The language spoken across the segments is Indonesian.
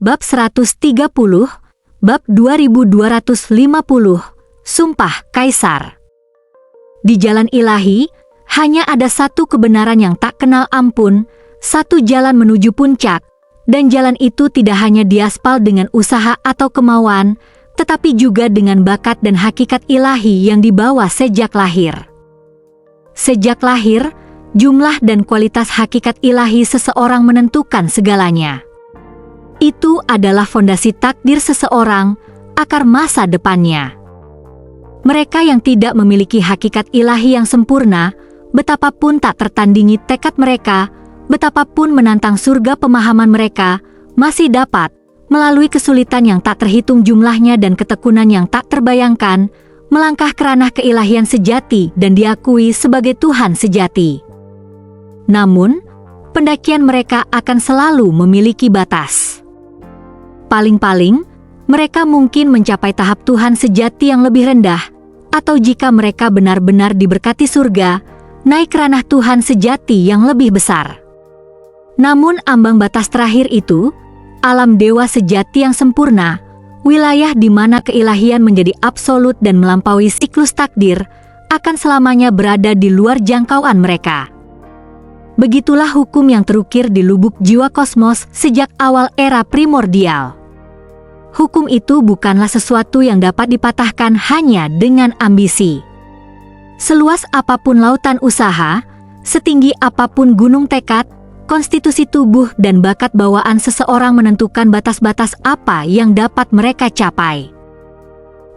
Bab 130, Bab 2250, Sumpah Kaisar. Di jalan ilahi, hanya ada satu kebenaran yang tak kenal ampun, satu jalan menuju puncak, dan jalan itu tidak hanya diaspal dengan usaha atau kemauan, tetapi juga dengan bakat dan hakikat ilahi yang dibawa sejak lahir. Sejak lahir, jumlah dan kualitas hakikat ilahi seseorang menentukan segalanya. Itu adalah fondasi takdir seseorang, akar masa depannya. Mereka yang tidak memiliki hakikat ilahi yang sempurna, betapapun tak tertandingi tekad mereka, betapapun menantang surga pemahaman mereka, masih dapat, melalui kesulitan yang tak terhitung jumlahnya dan ketekunan yang tak terbayangkan, melangkah ke ranah keilahian sejati dan diakui sebagai Tuhan sejati. Namun, pendakian mereka akan selalu memiliki batas. Paling-paling, mereka mungkin mencapai tahap Tuhan sejati yang lebih rendah, atau jika mereka benar-benar diberkati surga, naik ke ranah Tuhan sejati yang lebih besar. Namun ambang batas terakhir itu, alam dewa sejati yang sempurna, wilayah di mana keilahian menjadi absolut dan melampaui siklus takdir, akan selamanya berada di luar jangkauan mereka. Begitulah hukum yang terukir di lubuk jiwa kosmos sejak awal era primordial. Hukum itu bukanlah sesuatu yang dapat dipatahkan hanya dengan ambisi. Seluas apapun lautan usaha, setinggi apapun gunung tekad, konstitusi tubuh dan bakat bawaan seseorang menentukan batas-batas apa yang dapat mereka capai.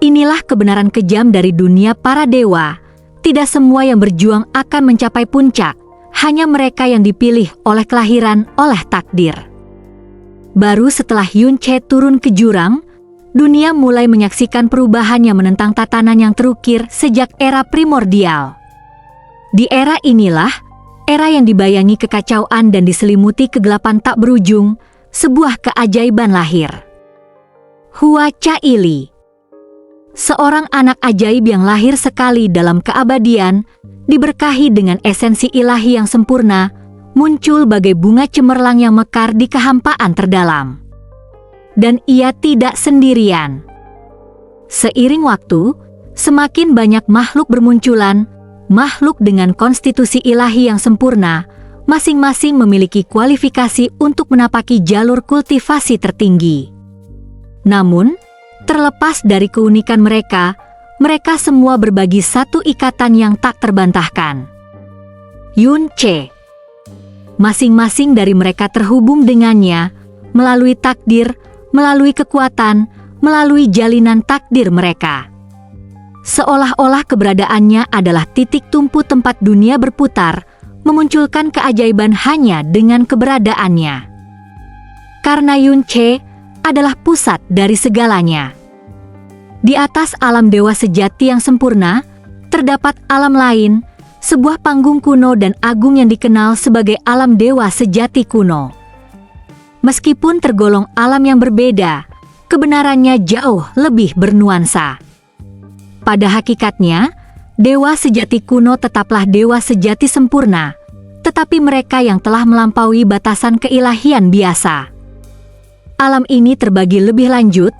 Inilah kebenaran kejam dari dunia para dewa. Tidak semua yang berjuang akan mencapai puncak, hanya mereka yang dipilih oleh kelahiran, oleh takdir. Baru setelah Yun Che turun ke jurang, dunia mulai menyaksikan perubahan yang menentang tatanan yang terukir sejak era primordial. Di era inilah, era yang dibayangi kekacauan dan diselimuti kegelapan tak berujung, sebuah keajaiban lahir. Hua Cha Ili, seorang anak ajaib yang lahir sekali dalam keabadian, diberkahi dengan esensi ilahi yang sempurna, muncul bagai bunga cemerlang yang mekar di kehampaan terdalam. Dan ia tidak sendirian. Seiring waktu, semakin banyak makhluk bermunculan, makhluk dengan konstitusi ilahi yang sempurna, masing-masing memiliki kualifikasi untuk menapaki jalur kultivasi tertinggi. Namun, terlepas dari keunikan mereka, mereka semua berbagi satu ikatan yang tak terbantahkan. Yun Che. Masing-masing dari mereka terhubung dengannya, melalui takdir, melalui kekuatan, melalui jalinan takdir mereka. Seolah-olah keberadaannya adalah titik tumpu tempat dunia berputar, memunculkan keajaiban hanya dengan keberadaannya. Karena Yun Che adalah pusat dari segalanya. Di atas alam dewa sejati yang sempurna, terdapat alam lain, sebuah panggung kuno dan agung yang dikenal sebagai alam dewa sejati kuno. Meskipun tergolong alam yang berbeda, kebenarannya jauh lebih bernuansa. Pada hakikatnya, dewa sejati kuno tetaplah dewa sejati sempurna, tetapi mereka yang telah melampaui batasan keilahian biasa. Alam ini terbagi lebih lanjut,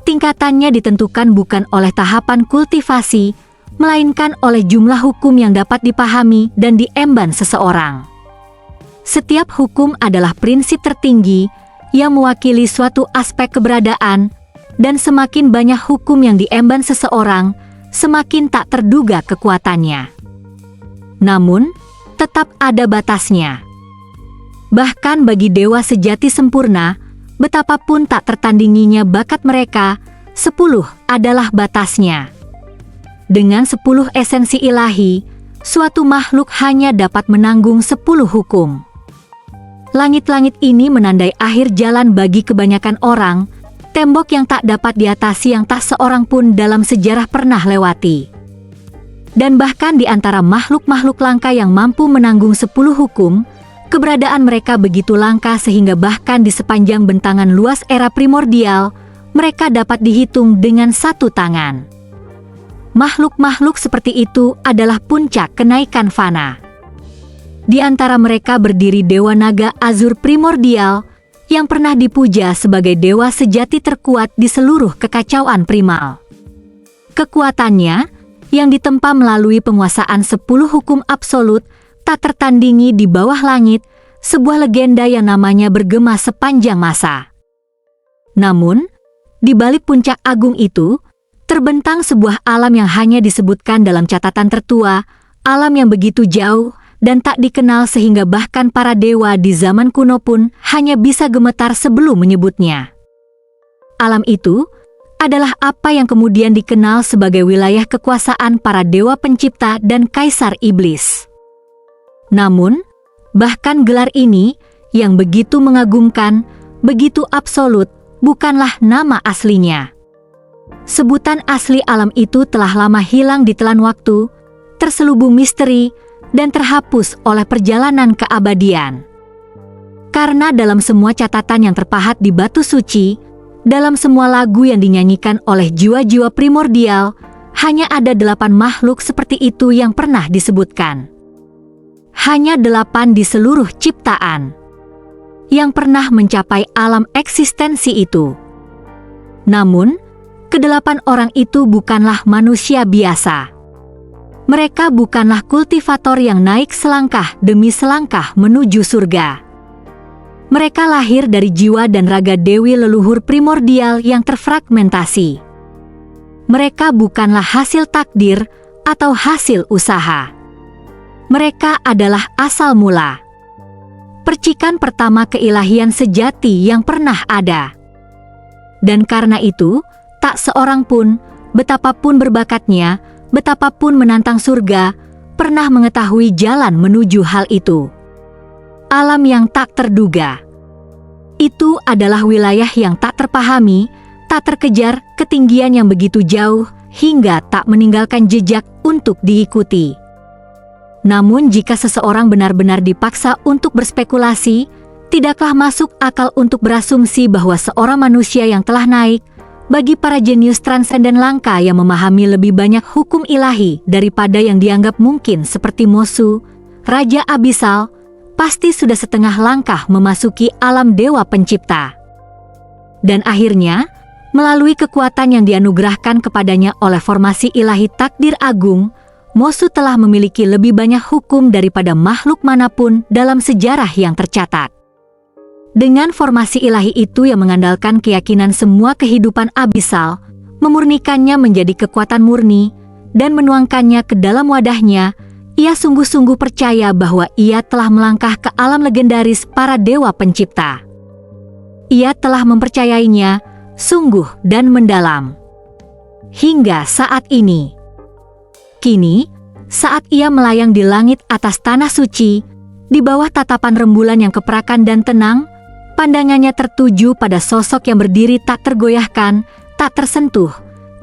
tingkatannya ditentukan bukan oleh tahapan kultivasi, melainkan oleh jumlah hukum yang dapat dipahami dan diemban seseorang. Setiap hukum adalah prinsip tertinggi yang mewakili suatu aspek keberadaan, dan semakin banyak hukum yang diemban seseorang, semakin tak terduga kekuatannya. Namun, tetap ada batasnya. Bahkan bagi dewa sejati sempurna, betapapun tak tertandinginya bakat mereka, 10 adalah batasnya. Dengan 10 esensi ilahi, suatu makhluk hanya dapat menanggung 10 hukum. Langit-langit ini menandai akhir jalan bagi kebanyakan orang, tembok yang tak dapat diatasi yang tak seorang pun dalam sejarah pernah lewati. Dan bahkan di antara makhluk-makhluk langka yang mampu menanggung 10 hukum, keberadaan mereka begitu langka sehingga bahkan di sepanjang bentangan luas era primordial, mereka dapat dihitung dengan satu tangan. Makhluk-makhluk seperti itu adalah puncak kenaikan fana. Di antara mereka berdiri Dewa Naga Azur Primordial, yang pernah dipuja sebagai dewa sejati terkuat di seluruh kekacauan primal. Kekuatannya, yang ditempa melalui penguasaan 10 hukum absolut, tak tertandingi di bawah langit, sebuah legenda yang namanya bergema sepanjang masa. Namun, di balik puncak agung itu, terbentang sebuah alam yang hanya disebutkan dalam catatan tertua, alam yang begitu jauh dan tak dikenal sehingga bahkan para dewa di zaman kuno pun hanya bisa gemetar sebelum menyebutnya. Alam itu adalah apa yang kemudian dikenal sebagai wilayah kekuasaan para dewa pencipta dan kaisar iblis. Namun, bahkan gelar ini yang begitu mengagumkan, begitu absolut, bukanlah nama aslinya. Sebutan asli alam itu telah lama hilang di telan waktu, terselubung misteri, dan terhapus oleh perjalanan keabadian. Karena dalam semua catatan yang terpahat di batu suci, dalam semua lagu yang dinyanyikan oleh jiwa-jiwa primordial, hanya ada 8 makhluk seperti itu yang pernah disebutkan. Hanya 8 di seluruh ciptaan yang pernah mencapai alam eksistensi itu. Namun, ke-8 orang itu bukanlah manusia biasa. Mereka bukanlah kultivator yang naik selangkah demi selangkah menuju surga. Mereka lahir dari jiwa dan raga dewi leluhur primordial yang terfragmentasi. Mereka bukanlah hasil takdir atau hasil usaha. Mereka adalah asal mula, percikan pertama keilahian sejati yang pernah ada. Dan karena itu, tak seorang pun, betapapun berbakatnya, betapapun menantang surga, pernah mengetahui jalan menuju hal itu. Alam yang tak terduga. Itu adalah wilayah yang tak terpahami, tak terkejar, ketinggian yang begitu jauh, hingga tak meninggalkan jejak untuk diikuti. Namun jika seseorang benar-benar dipaksa untuk berspekulasi, tidaklah masuk akal untuk berasumsi bahwa seorang manusia yang telah naik, bagi para jenius transenden langka yang memahami lebih banyak hukum ilahi daripada yang dianggap mungkin seperti Mosu, Raja Abisal, pasti sudah setengah langkah memasuki alam dewa pencipta. Dan akhirnya, melalui kekuatan yang dianugerahkan kepadanya oleh formasi ilahi takdir agung, Mosu telah memiliki lebih banyak hukum daripada makhluk manapun dalam sejarah yang tercatat. Dengan formasi ilahi itu yang mengandalkan keyakinan semua kehidupan abisal, memurnikannya menjadi kekuatan murni, dan menuangkannya ke dalam wadahnya, ia sungguh-sungguh percaya bahwa ia telah melangkah ke alam legendaris para dewa pencipta. Ia telah mempercayainya, sungguh dan mendalam. Hingga saat ini. Kini, saat ia melayang di langit atas tanah suci, di bawah tatapan rembulan yang keperakan dan tenang, pandangannya tertuju pada sosok yang berdiri tak tergoyahkan, tak tersentuh,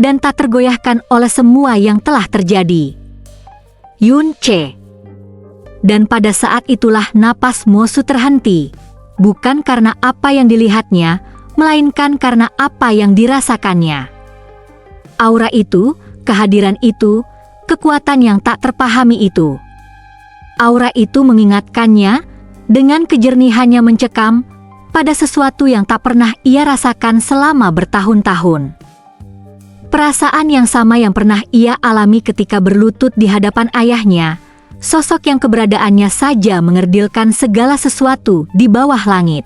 dan tak tergoyahkan oleh semua yang telah terjadi. Yun Che. Dan pada saat itulah napas Mosu terhenti, bukan karena apa yang dilihatnya, melainkan karena apa yang dirasakannya. Aura itu, kehadiran itu, kekuatan yang tak terpahami itu. Aura itu mengingatkannya, dengan kejernihannya mencekam, pada sesuatu yang tak pernah ia rasakan selama bertahun-tahun. Perasaan yang sama yang pernah ia alami ketika berlutut di hadapan ayahnya, sosok yang keberadaannya saja mengerdilkan segala sesuatu di bawah langit.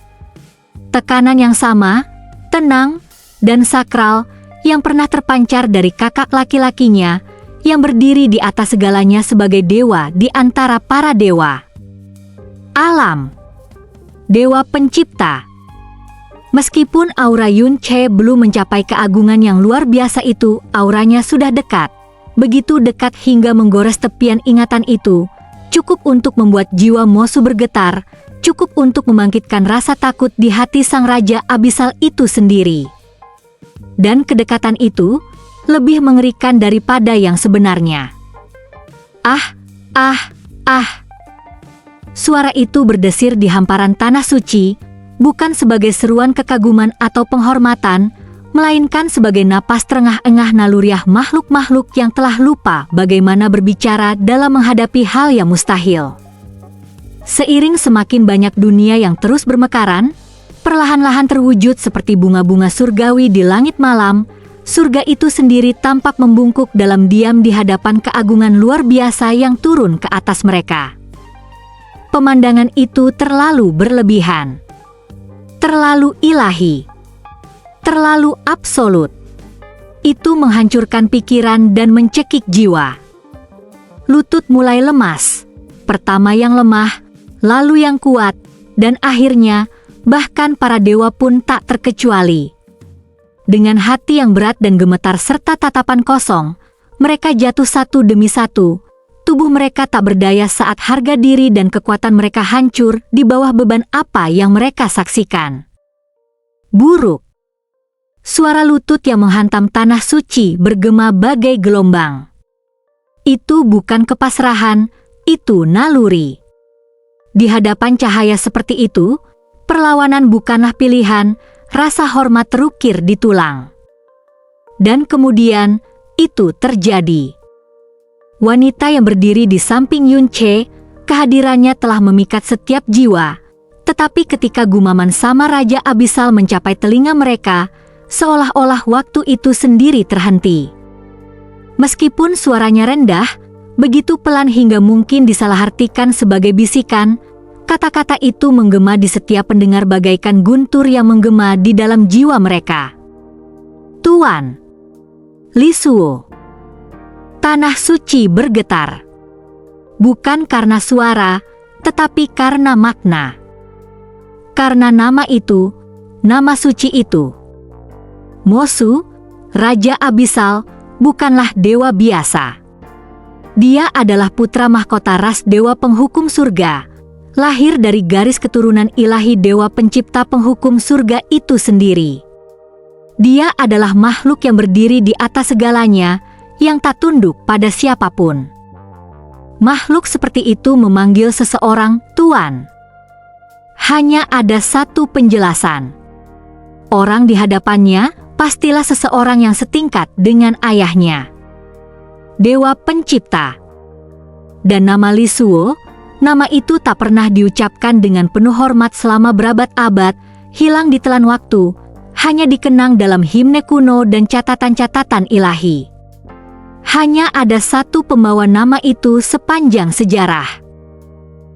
Tekanan yang sama, tenang, dan sakral, yang pernah terpancar dari kakak laki-lakinya, yang berdiri di atas segalanya sebagai dewa di antara para dewa. Alam. Dewa pencipta. Meskipun aura Yun Che belum mencapai keagungan yang luar biasa itu, auranya sudah dekat. Begitu dekat hingga menggores tepian ingatan itu, cukup untuk membuat jiwa Mosu bergetar, cukup untuk membangkitkan rasa takut di hati sang Raja Abisal itu sendiri. Dan kedekatan itu lebih mengerikan daripada yang sebenarnya. Ah, ah, ah. Suara itu berdesir di hamparan tanah suci, bukan sebagai seruan kekaguman atau penghormatan, melainkan sebagai napas terengah-engah naluriah makhluk-makhluk yang telah lupa bagaimana berbicara dalam menghadapi hal yang mustahil. Seiring semakin banyak dunia yang terus bermekaran, perlahan-lahan terwujud seperti bunga-bunga surgawi di langit malam. Surga itu sendiri tampak membungkuk dalam diam di hadapan keagungan luar biasa yang turun ke atas mereka. Pemandangan itu terlalu berlebihan, terlalu ilahi, terlalu absolut. Itu menghancurkan pikiran dan mencekik jiwa. Lutut mulai lemas, pertama yang lemah, lalu yang kuat, dan akhirnya bahkan para dewa pun tak terkecuali. Dengan hati yang berat dan gemetar serta tatapan kosong, mereka jatuh satu demi satu. Tubuh mereka tak berdaya saat harga diri dan kekuatan mereka hancur di bawah beban apa yang mereka saksikan. Buruk. Suara lutut yang menghantam tanah suci bergema bagai gelombang. Itu bukan kepasrahan, itu naluri. Di hadapan cahaya seperti itu, perlawanan bukanlah pilihan, rasa hormat terukir di tulang. Dan kemudian, itu terjadi. Wanita yang berdiri di samping Yun Che, kehadirannya telah memikat setiap jiwa. Tetapi ketika gumaman sama Raja Abisal mencapai telinga mereka, seolah-olah waktu itu sendiri terhenti. Meskipun suaranya rendah, begitu pelan hingga mungkin disalahartikan sebagai bisikan, kata-kata itu menggema di setiap pendengar bagaikan guntur yang menggema di dalam jiwa mereka. Tuan Lisuo. Tanah suci bergetar. Bukan karena suara, tetapi karena makna. Karena nama itu, nama suci itu. Mosu, Raja Abisal, bukanlah dewa biasa. Dia adalah putra mahkota ras dewa penghukum surga, lahir dari garis keturunan ilahi dewa pencipta penghukum surga itu sendiri. Dia adalah makhluk yang berdiri di atas segalanya, yang tak tunduk pada siapapun. Makhluk seperti itu memanggil seseorang Tuan. Hanya ada satu penjelasan. Orang di hadapannya pastilah seseorang yang setingkat dengan ayahnya, Dewa Pencipta. Dan nama Lisuo, nama itu tak pernah diucapkan dengan penuh hormat selama berabad-abad, hilang ditelan waktu, hanya dikenang dalam himne kuno dan catatan-catatan ilahi. Hanya ada satu pembawa nama itu sepanjang sejarah.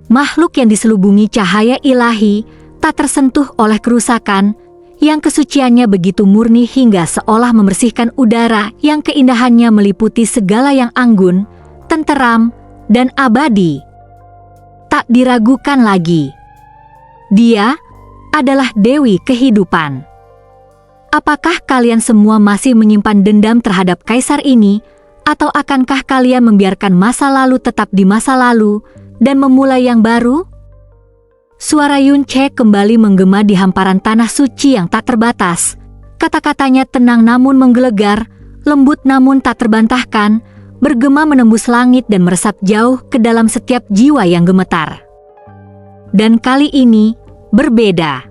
Makhluk yang diselubungi cahaya ilahi, tak tersentuh oleh kerusakan, yang kesuciannya begitu murni hingga seolah membersihkan udara yang keindahannya meliputi segala yang anggun, tenteram, dan abadi. Tak diragukan lagi. Dia adalah Dewi Kehidupan. Apakah kalian semua masih menyimpan dendam terhadap kaisar ini, atau akankah kalian membiarkan masa lalu tetap di masa lalu dan memulai yang baru? Suara Yun Che kembali menggema di hamparan tanah suci yang tak terbatas. Kata-katanya tenang namun menggelegar, lembut namun tak terbantahkan, bergema menembus langit dan meresap jauh ke dalam setiap jiwa yang gemetar. Dan kali ini berbeda.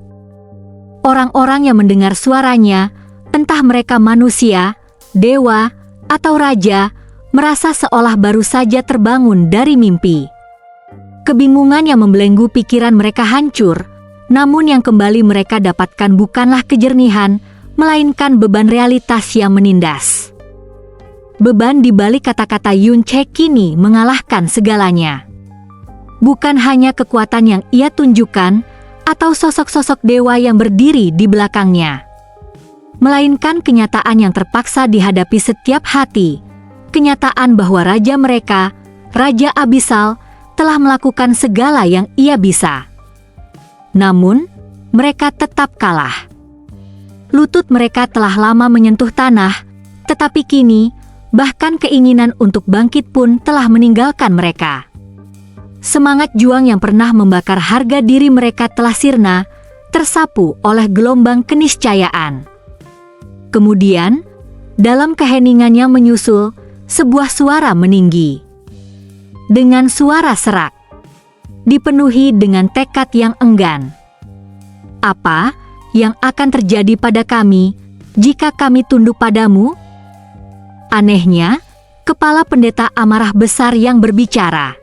Orang-orang yang mendengar suaranya, entah mereka manusia, dewa, atau raja, merasa seolah baru saja terbangun dari mimpi. Kebingungan yang membelenggu pikiran mereka hancur, namun yang kembali mereka dapatkan bukanlah kejernihan, melainkan beban realitas yang menindas. Beban di balik kata-kata Yun Che kini mengalahkan segalanya. Bukan hanya kekuatan yang ia tunjukkan, atau sosok-sosok dewa yang berdiri di belakangnya, melainkan kenyataan yang terpaksa dihadapi setiap hati, kenyataan bahwa raja mereka, Raja Abisal, telah melakukan segala yang ia bisa. Namun, mereka tetap kalah. Lutut mereka telah lama menyentuh tanah, tetapi kini, bahkan keinginan untuk bangkit pun telah meninggalkan mereka. Semangat juang yang pernah membakar harga diri mereka telah sirna, tersapu oleh gelombang keniscayaan. Kemudian, dalam keheningan yang menyusul, sebuah suara meninggi. Dengan suara serak, dipenuhi dengan tekad yang enggan. Apa yang akan terjadi pada kami jika kami tunduk padamu? Anehnya, kepala pendeta amarah besar yang berbicara.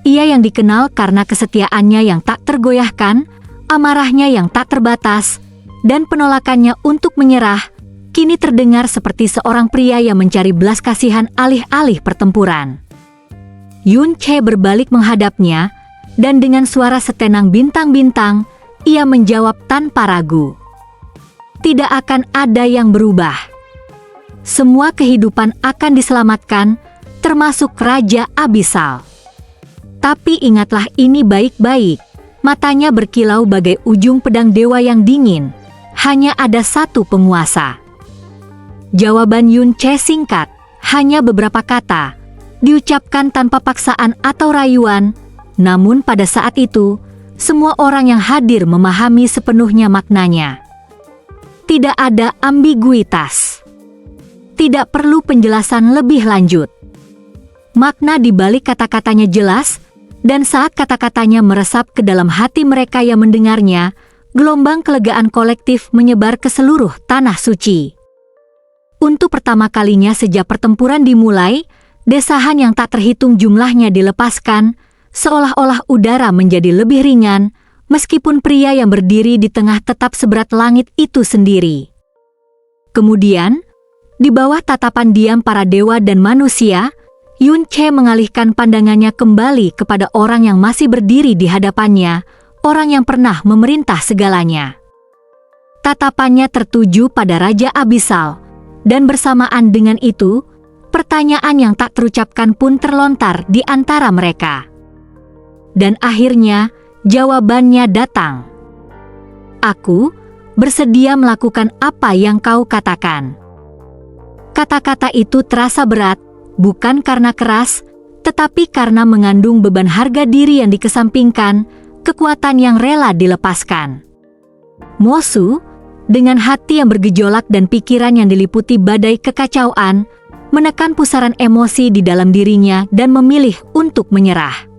Ia yang dikenal karena kesetiaannya yang tak tergoyahkan, amarahnya yang tak terbatas, dan penolakannya untuk menyerah, kini terdengar seperti seorang pria yang mencari belas kasihan alih-alih pertempuran. Yun Che berbalik menghadapnya, dan dengan suara setenang bintang-bintang, ia menjawab tanpa ragu. Tidak akan ada yang berubah. Semua kehidupan akan diselamatkan, termasuk Raja Abisal. Tapi ingatlah ini baik-baik, matanya berkilau bagai ujung pedang dewa yang dingin. Hanya ada satu penguasa. Jawaban Yun Che singkat, hanya beberapa kata, diucapkan tanpa paksaan atau rayuan, namun pada saat itu, semua orang yang hadir memahami sepenuhnya maknanya. Tidak ada ambiguitas. Tidak perlu penjelasan lebih lanjut. Makna di balik kata-katanya jelas, dan saat kata-katanya meresap ke dalam hati mereka yang mendengarnya, gelombang kelegaan kolektif menyebar ke seluruh tanah suci. Untuk pertama kalinya sejak pertempuran dimulai, desahan yang tak terhitung jumlahnya dilepaskan, seolah-olah udara menjadi lebih ringan, meskipun pria yang berdiri di tengah tetap seberat langit itu sendiri. Kemudian, di bawah tatapan diam para dewa dan manusia, Yun Che mengalihkan pandangannya kembali kepada orang yang masih berdiri di hadapannya, orang yang pernah memerintah segalanya. Tatapannya tertuju pada Raja Abisal, dan bersamaan dengan itu, pertanyaan yang tak terucapkan pun terlontar di antara mereka. Dan akhirnya, jawabannya datang. Aku bersedia melakukan apa yang kau katakan. Kata-kata itu terasa berat, bukan karena keras, tetapi karena mengandung beban harga diri yang dikesampingkan, kekuatan yang rela dilepaskan. Mosu, dengan hati yang bergejolak dan pikiran yang diliputi badai kekacauan, menekan pusaran emosi di dalam dirinya dan memilih untuk menyerah.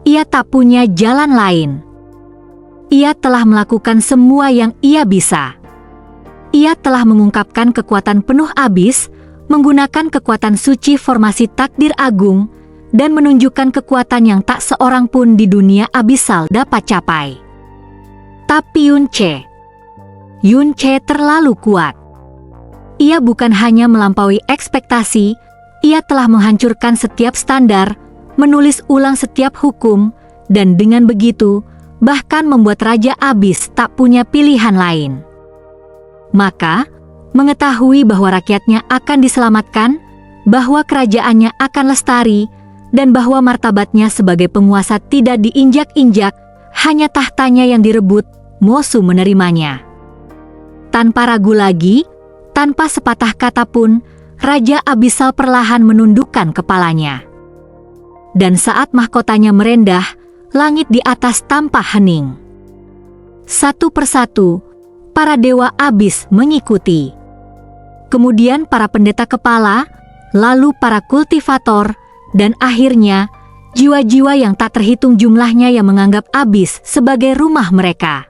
Ia tak punya jalan lain. Ia telah melakukan semua yang ia bisa. Ia telah mengungkapkan kekuatan penuh abis, menggunakan kekuatan suci formasi takdir agung, dan menunjukkan kekuatan yang tak seorang pun di dunia abisal dapat capai. Tapi Yun Che terlalu kuat. Ia bukan hanya melampaui ekspektasi, ia telah menghancurkan setiap standar, menulis ulang setiap hukum, dan dengan begitu, bahkan membuat Raja Abis tak punya pilihan lain. Maka, mengetahui bahwa rakyatnya akan diselamatkan, bahwa kerajaannya akan lestari, dan bahwa martabatnya sebagai penguasa tidak diinjak-injak, hanya tahtanya yang direbut, Mosu menerimanya. Tanpa ragu lagi, tanpa sepatah kata pun, Raja Abisal perlahan menundukkan kepalanya. Dan saat mahkotanya merendah, langit di atas tampak hening. Satu persatu, para dewa abis mengikuti. Kemudian para pendeta kepala, lalu para kultivator, dan akhirnya jiwa-jiwa yang tak terhitung jumlahnya yang menganggap abis sebagai rumah mereka.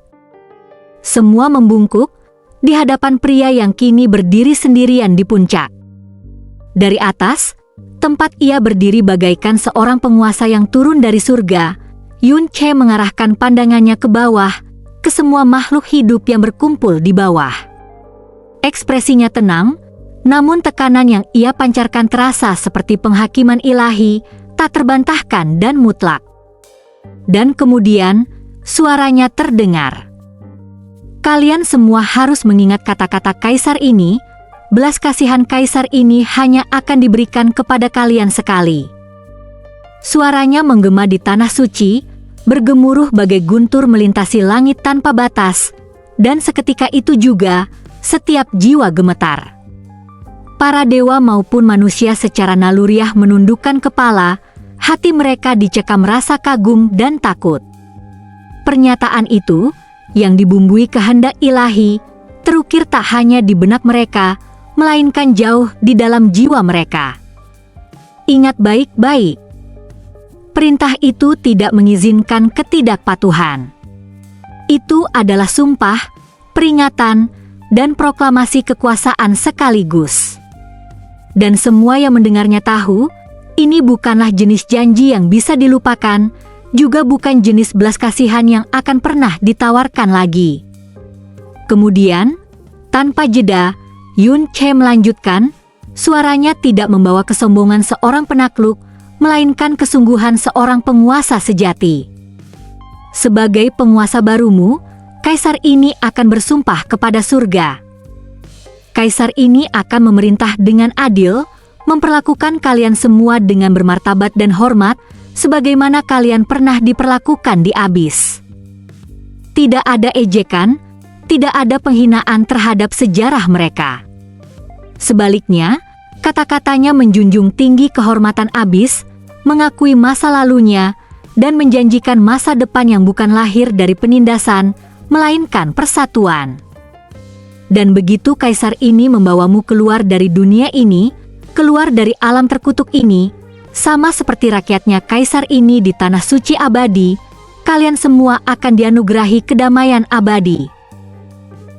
Semua membungkuk di hadapan pria yang kini berdiri sendirian di puncak. Dari atas, tempat ia berdiri bagaikan seorang penguasa yang turun dari surga, Yun Che mengarahkan pandangannya ke bawah, ke semua makhluk hidup yang berkumpul di bawah. Ekspresinya tenang, namun tekanan yang ia pancarkan terasa seperti penghakiman ilahi, tak terbantahkan dan mutlak. Dan kemudian, suaranya terdengar. Kalian semua harus mengingat kata-kata kaisar ini, belas kasihan kaisar ini hanya akan diberikan kepada kalian sekali. Suaranya menggema di tanah suci, bergemuruh bagai guntur melintasi langit tanpa batas, dan seketika itu juga, setiap jiwa gemetar. Para dewa maupun manusia secara naluriah menundukkan kepala, hati mereka dicekam rasa kagum dan takut. Pernyataan itu, yang dibumbui kehendak ilahi, terukir tak hanya di benak mereka, melainkan jauh di dalam jiwa mereka. Ingat baik-baik. Perintah itu tidak mengizinkan ketidakpatuhan. Itu adalah sumpah, peringatan, dan proklamasi kekuasaan sekaligus. Dan semua yang mendengarnya tahu, ini bukanlah jenis janji yang bisa dilupakan, juga bukan jenis belas kasihan yang akan pernah ditawarkan lagi. Kemudian, tanpa jeda, Yun Che melanjutkan, suaranya tidak membawa kesombongan seorang penakluk, melainkan kesungguhan seorang penguasa sejati. Sebagai penguasa barumu, kaisar ini akan bersumpah kepada surga. Kaisar ini akan memerintah dengan adil, memperlakukan kalian semua dengan bermartabat dan hormat, sebagaimana kalian pernah diperlakukan di Abyss. Tidak ada ejekan, tidak ada penghinaan terhadap sejarah mereka. Sebaliknya, kata-katanya menjunjung tinggi kehormatan Abyss, mengakui masa lalunya, dan menjanjikan masa depan yang bukan lahir dari penindasan, melainkan persatuan. Dan begitu kaisar ini membawamu keluar dari dunia ini, keluar dari alam terkutuk ini, sama seperti rakyatnya kaisar ini di tanah suci abadi, kalian semua akan dianugerahi kedamaian abadi.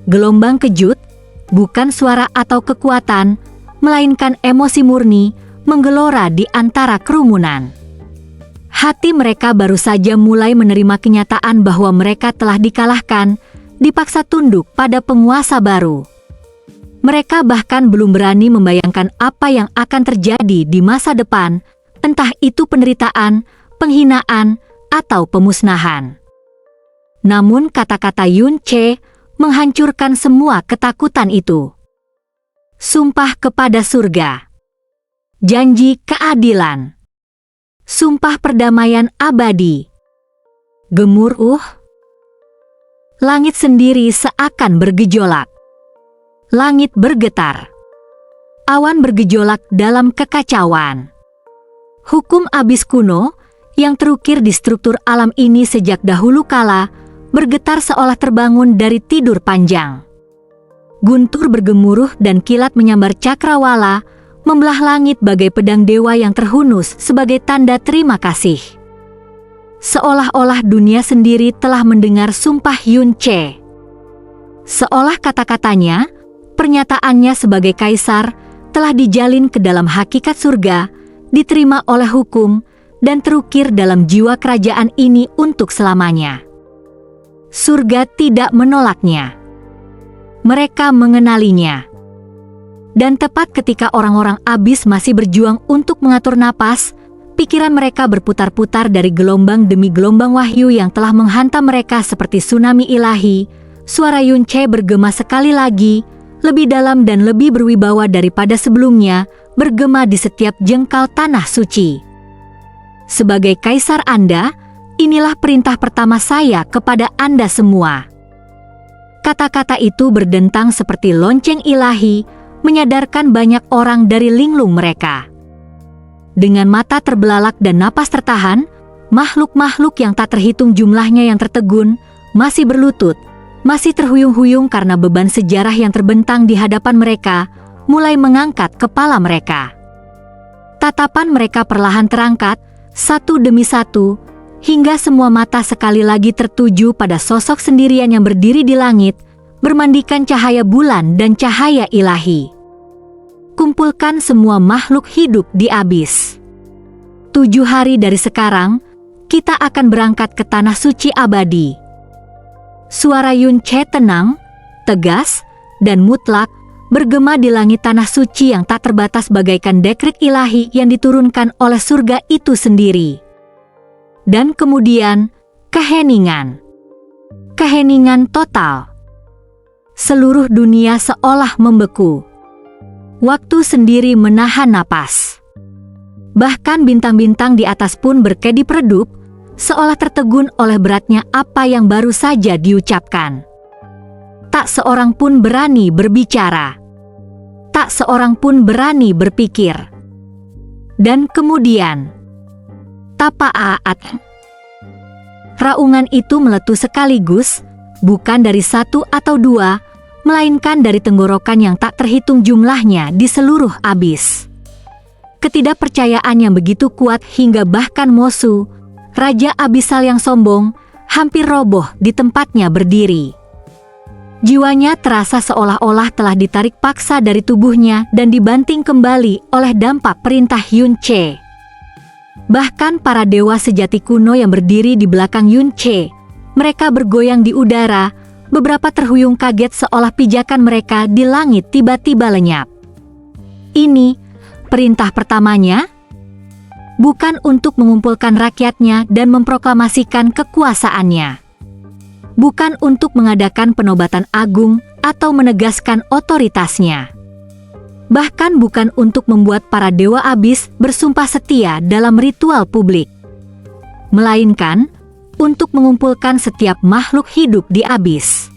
Gelombang kejut, bukan suara atau kekuatan, melainkan emosi murni, menggelora di antara kerumunan. Hati mereka baru saja mulai menerima kenyataan bahwa mereka telah dikalahkan, dipaksa tunduk pada penguasa baru. Mereka bahkan belum berani membayangkan apa yang akan terjadi di masa depan, entah itu penderitaan, penghinaan, atau pemusnahan. Namun kata-kata Yun Che menghancurkan semua ketakutan itu. Sumpah kepada surga. Janji keadilan. Sumpah perdamaian abadi. Gemuruh. Langit sendiri seakan bergejolak. Langit bergetar. Awan bergejolak dalam kekacauan. Hukum Abyss kuno, yang terukir di struktur alam ini sejak dahulu kala, bergetar seolah terbangun dari tidur panjang. Guntur bergemuruh dan kilat menyambar cakrawala, membelah langit bagai pedang dewa yang terhunus sebagai tanda terima kasih. Seolah-olah dunia sendiri telah mendengar sumpah Yun Che. Seolah kata-katanya, pernyataannya sebagai kaisar, telah dijalin ke dalam hakikat surga, diterima oleh hukum, dan terukir dalam jiwa kerajaan ini untuk selamanya. Surga tidak menolaknya. Mereka mengenalinya. Dan tepat ketika orang-orang Abyss masih berjuang untuk mengatur napas, pikiran mereka berputar-putar dari gelombang demi gelombang wahyu yang telah menghantam mereka seperti tsunami ilahi. Suara Yun Che bergema sekali lagi, lebih dalam dan lebih berwibawa daripada sebelumnya, bergema di setiap jengkal tanah suci. Sebagai kaisar Anda, inilah perintah pertama saya kepada Anda semua. Kata-kata itu berdentang seperti lonceng ilahi, menyadarkan banyak orang dari linglung mereka. Dengan mata terbelalak dan napas tertahan, makhluk-makhluk yang tak terhitung jumlahnya yang tertegun, masih berlutut, masih terhuyung-huyung karena beban sejarah yang terbentang di hadapan mereka, mulai mengangkat kepala mereka. Tatapan mereka perlahan terangkat, satu demi satu, hingga semua mata sekali lagi tertuju pada sosok sendirian yang berdiri di langit, bermandikan cahaya bulan dan cahaya ilahi. Kumpulkan semua makhluk hidup di Abyss. 7 hari dari sekarang, kita akan berangkat ke tanah suci abadi. Suara Yun Che tenang, tegas, dan mutlak, bergema di langit tanah suci yang tak terbatas bagaikan dekret ilahi yang diturunkan oleh surga itu sendiri. Dan kemudian, keheningan. Keheningan total. Seluruh dunia seolah membeku. Waktu sendiri menahan napas. Bahkan bintang-bintang di atas pun berkedip redup, seolah tertegun oleh beratnya apa yang baru saja diucapkan. Tak seorang pun berani berbicara. Tak seorang pun berani berpikir. Dan kemudian, tapaat. Raungan itu meletus sekaligus, bukan dari satu atau dua, melainkan dari tenggorokan yang tak terhitung jumlahnya di seluruh Abyss. Ketidakpercayaan yang begitu kuat hingga bahkan Mosu, Raja Abyssal yang sombong, hampir roboh di tempatnya berdiri. Jiwanya terasa seolah-olah telah ditarik paksa dari tubuhnya dan dibanting kembali oleh dampak perintah Yun Che. Bahkan para dewa sejati kuno yang berdiri di belakang Yun-che, mereka bergoyang di udara, beberapa terhuyung kaget seolah pijakan mereka di langit tiba-tiba lenyap. Ini perintah pertamanya, bukan untuk mengumpulkan rakyatnya dan memproklamasikan kekuasaannya. Bukan untuk mengadakan penobatan agung atau menegaskan otoritasnya. Bahkan bukan untuk membuat para dewa abis bersumpah setia dalam ritual publik. Melainkan, untuk mengumpulkan setiap makhluk hidup di abis.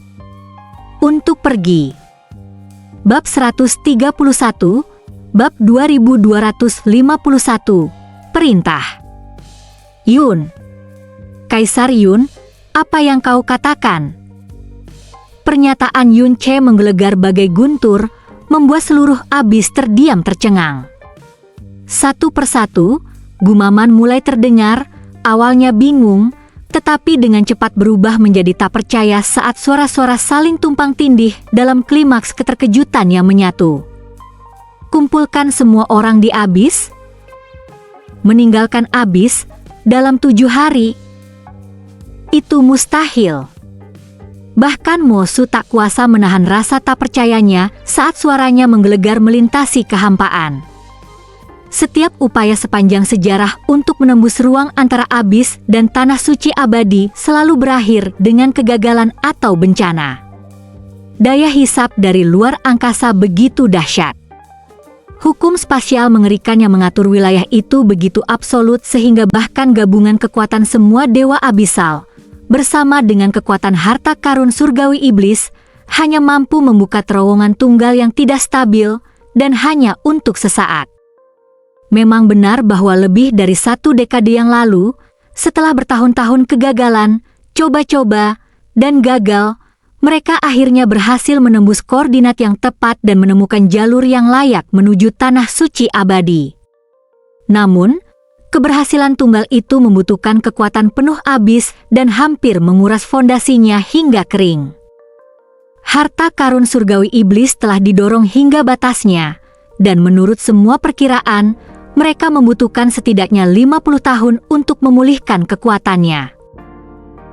Untuk pergi. Bab 131, Bab 2251, Perintah. Yun. Kaisar Yun, apa yang kau katakan? Pernyataan Yun-che menggelegar bagai guntur, membuat seluruh abis terdiam tercengang. Satu persatu, gumaman mulai terdengar, awalnya bingung, tetapi dengan cepat berubah menjadi tak percaya saat suara-suara saling tumpang tindih dalam klimaks keterkejutan yang menyatu. Kumpulkan semua orang di abis? Meninggalkan abis dalam 7 hari? Itu mustahil. Bahkan Mosu tak kuasa menahan rasa tak percayanya saat suaranya menggelegar melintasi kehampaan. Setiap upaya sepanjang sejarah untuk menembus ruang antara abis dan tanah suci abadi selalu berakhir dengan kegagalan atau bencana. Daya hisap dari luar angkasa begitu dahsyat. Hukum spasial mengerikan yang mengatur wilayah itu begitu absolut sehingga bahkan gabungan kekuatan semua dewa abisal bersama dengan kekuatan harta karun surgawi iblis, hanya mampu membuka terowongan tunggal yang tidak stabil, dan hanya untuk sesaat. Memang benar bahwa lebih dari 1 dekade yang lalu, setelah bertahun-tahun kegagalan, coba-coba, dan gagal, mereka akhirnya berhasil menembus koordinat yang tepat dan menemukan jalur yang layak menuju tanah suci abadi. Namun, keberhasilan tunggal itu membutuhkan kekuatan penuh abis dan hampir menguras fondasinya hingga kering. Harta karun surgawi iblis telah didorong hingga batasnya, dan menurut semua perkiraan, mereka membutuhkan setidaknya 50 tahun untuk memulihkan kekuatannya.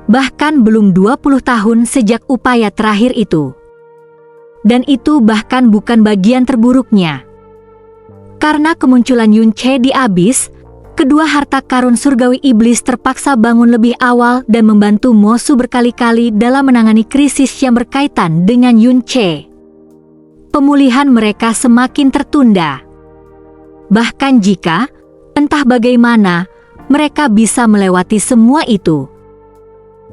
Bahkan belum 20 tahun sejak upaya terakhir itu. Dan itu bahkan bukan bagian terburuknya. Karena kemunculan Yun-che di abis, kedua harta karun surgawi iblis terpaksa bangun lebih awal dan membantu Mosu berkali-kali dalam menangani krisis yang berkaitan dengan Yun-che. Pemulihan mereka semakin tertunda. Bahkan jika, entah bagaimana, mereka bisa melewati semua itu.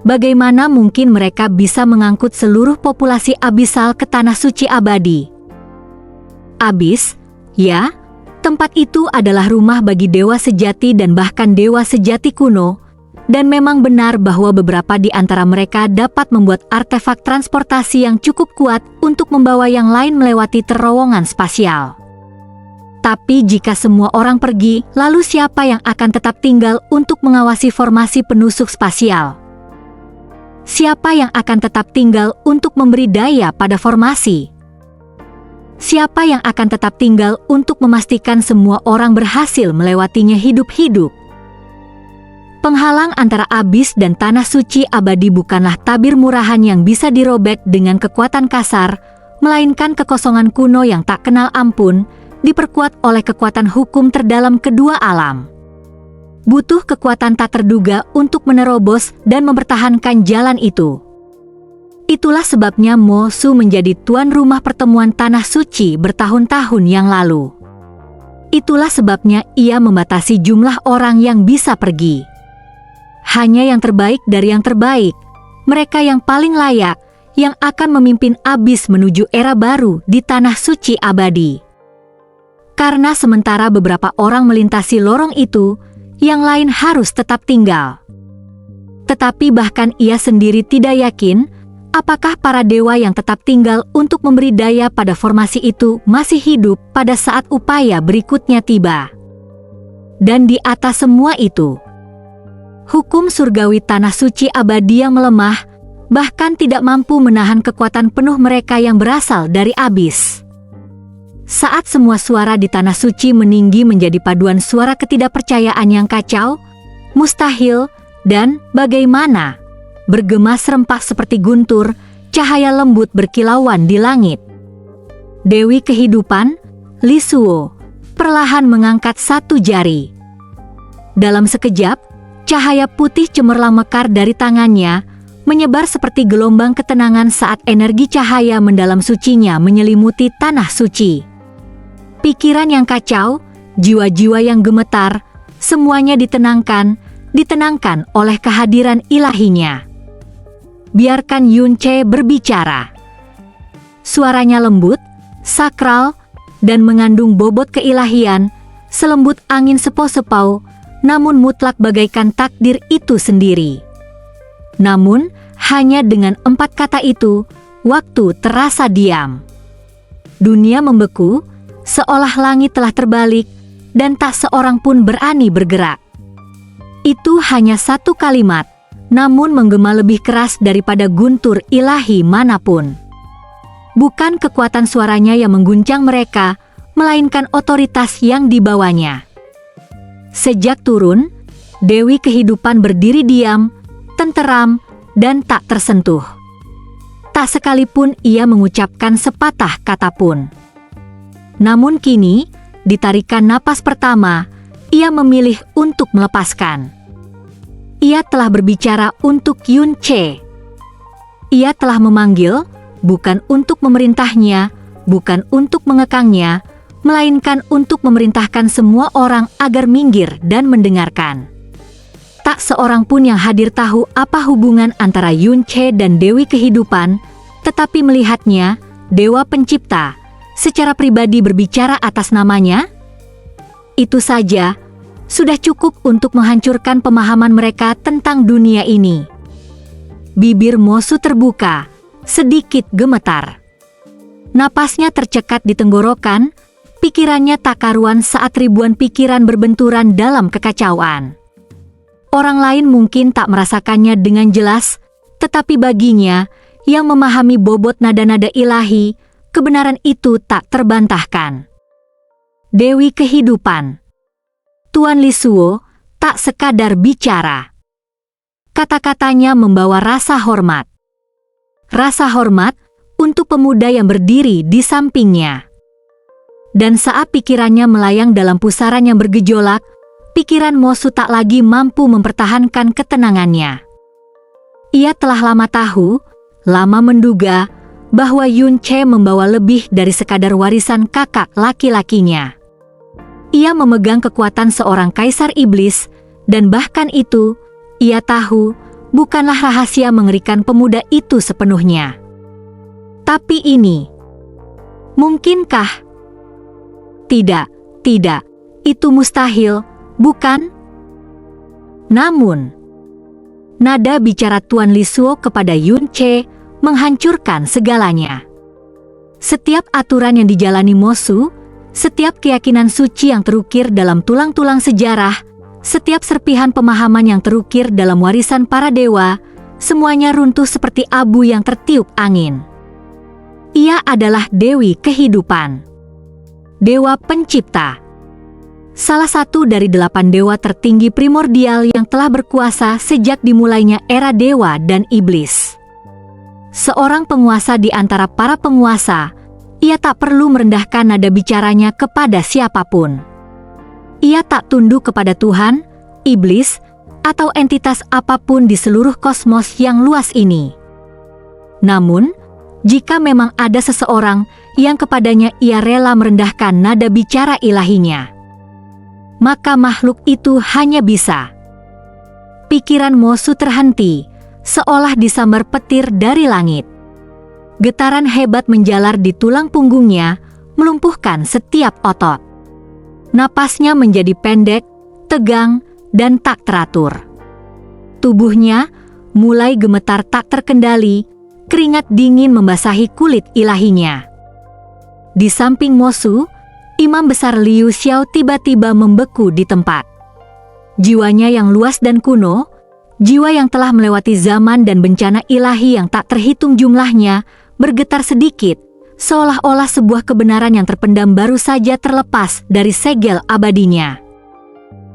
Bagaimana mungkin mereka bisa mengangkut seluruh populasi abisal ke tanah suci abadi? Abis, ya? Tempat itu adalah rumah bagi dewa sejati dan bahkan dewa sejati kuno, dan memang benar bahwa beberapa di antara mereka dapat membuat artefak transportasi yang cukup kuat untuk membawa yang lain melewati terowongan spasial. Tapi jika semua orang pergi, lalu siapa yang akan tetap tinggal untuk mengawasi formasi penusuk spasial? Siapa yang akan tetap tinggal untuk memberi daya pada formasi? Siapa yang akan tetap tinggal untuk memastikan semua orang berhasil melewatinya hidup-hidup? Penghalang antara abis dan tanah suci abadi bukanlah tabir murahan yang bisa dirobek dengan kekuatan kasar, melainkan kekosongan kuno yang tak kenal ampun, diperkuat oleh kekuatan hukum terdalam kedua alam. Butuh kekuatan tak terduga untuk menerobos dan mempertahankan jalan itu. Itulah sebabnya Mosu menjadi tuan rumah pertemuan tanah suci bertahun-tahun yang lalu. Itulah sebabnya ia membatasi jumlah orang yang bisa pergi. Hanya yang terbaik dari yang terbaik, mereka yang paling layak, yang akan memimpin abis menuju era baru di tanah suci abadi. Karena sementara beberapa orang melintasi lorong itu, yang lain harus tetap tinggal. Tetapi bahkan ia sendiri tidak yakin apakah para dewa yang tetap tinggal untuk memberi daya pada formasi itu masih hidup pada saat upaya berikutnya tiba. Dan di atas semua itu, hukum surgawi tanah suci abadi yang melemah, bahkan tidak mampu menahan kekuatan penuh mereka yang berasal dari abis. Saat semua suara di tanah suci meninggi menjadi paduan suara ketidakpercayaan yang kacau, mustahil, dan bagaimana, bergema serempak seperti guntur, cahaya lembut berkilauan di langit. Dewi Kehidupan, Lisuo, perlahan mengangkat satu jari. Dalam sekejap, cahaya putih cemerlang mekar dari tangannya, menyebar seperti gelombang ketenangan saat energi cahaya mendalam sucinya menyelimuti tanah suci. Pikiran yang kacau, jiwa-jiwa yang gemetar, semuanya ditenangkan oleh kehadiran ilahinya. Biarkan Yunche berbicara. Suaranya lembut, sakral, dan mengandung bobot keilahian, selembut angin sepau-sepau, namun mutlak bagaikan takdir itu sendiri. Namun, hanya dengan 4 kata itu, waktu terasa diam. Dunia membeku, seolah langit telah terbalik, dan tak seorang pun berani bergerak. Itu hanya satu kalimat, namun menggema lebih keras daripada guntur ilahi manapun. Bukan kekuatan suaranya yang mengguncang mereka, melainkan otoritas yang dibawanya. Sejak turun, Dewi Kehidupan berdiri diam, tenteram, dan tak tersentuh. Tak sekalipun ia mengucapkan sepatah kata pun. Namun kini, ditarikan napas pertama, ia memilih untuk melepaskan. Ia telah berbicara untuk Yunche. Ia telah memanggil, bukan untuk memerintahnya, bukan untuk mengekangnya, melainkan untuk memerintahkan semua orang agar minggir dan mendengarkan. Tak seorang pun yang hadir tahu apa hubungan antara Yunche dan Dewi Kehidupan, tetapi melihatnya, Dewa Pencipta, secara pribadi berbicara atas namanya, itu saja sudah cukup untuk menghancurkan pemahaman mereka tentang dunia ini. Bibir Mosu terbuka, sedikit gemetar. Napasnya tercekat di tenggorokan, pikirannya tak karuan saat ribuan pikiran berbenturan dalam kekacauan. Orang lain mungkin tak merasakannya dengan jelas, tetapi baginya, yang memahami bobot nada-nada ilahi, kebenaran itu tak terbantahkan. Dewi Kehidupan. Tuan Lisuo tak sekadar bicara. Kata-katanya membawa rasa hormat. Rasa hormat untuk pemuda yang berdiri di sampingnya. Dan saat pikirannya melayang dalam pusaran yang bergejolak, pikiran Mosu tak lagi mampu mempertahankan ketenangannya. Ia telah lama tahu, lama menduga, bahwa Yunche membawa lebih dari sekadar warisan kakak laki-lakinya. Ia memegang kekuatan seorang kaisar iblis, dan bahkan itu, ia tahu, bukanlah rahasia mengerikan pemuda itu sepenuhnya. Tapi ini, mungkinkah? Tidak, itu mustahil, bukan? Namun, nada bicara Tuan Lisuo kepada Yunche menghancurkan segalanya. Setiap aturan yang dijalani Mosu, setiap keyakinan suci yang terukir dalam tulang-tulang sejarah, setiap serpihan pemahaman yang terukir dalam warisan para dewa, semuanya runtuh seperti abu yang tertiup angin. Ia adalah Dewi Kehidupan, Dewa Pencipta, salah satu dari 8 dewa tertinggi primordial yang telah berkuasa sejak dimulainya era dewa dan iblis. Seorang penguasa di antara para penguasa, ia tak perlu merendahkan nada bicaranya kepada siapapun. Ia tak tunduk kepada Tuhan, iblis, atau entitas apapun di seluruh kosmos yang luas ini. Namun, jika memang ada seseorang yang kepadanya ia rela merendahkan nada bicara ilahinya, maka makhluk itu hanya bisa. Pikiran Mosu terhenti, seolah disambar petir dari langit. Getaran hebat menjalar di tulang punggungnya, melumpuhkan setiap otot. Napasnya menjadi pendek, tegang, dan tak teratur. Tubuhnya mulai gemetar tak terkendali, keringat dingin membasahi kulit ilahinya. Di samping Mosu, Imam Besar Liu Xiao tiba-tiba membeku di tempat. Jiwanya yang luas dan kuno, jiwa yang telah melewati zaman dan bencana ilahi yang tak terhitung jumlahnya, bergetar sedikit, seolah-olah sebuah kebenaran yang terpendam baru saja terlepas dari segel abadinya.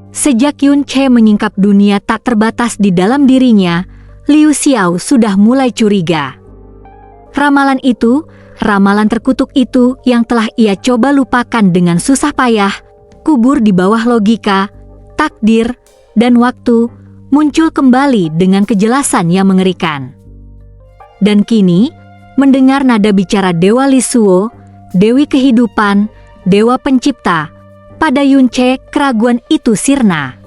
Sejak Yun Che menyingkap dunia tak terbatas di dalam dirinya, Liu Xiao sudah mulai curiga. Ramalan itu, ramalan terkutuk itu yang telah ia coba lupakan dengan susah payah, kubur di bawah logika, takdir, dan waktu, muncul kembali dengan kejelasan yang mengerikan. Dan kini, mendengar nada bicara Dewa Lisuo, Dewi Kehidupan, Dewa Pencipta, pada Yun Che keraguan itu sirna.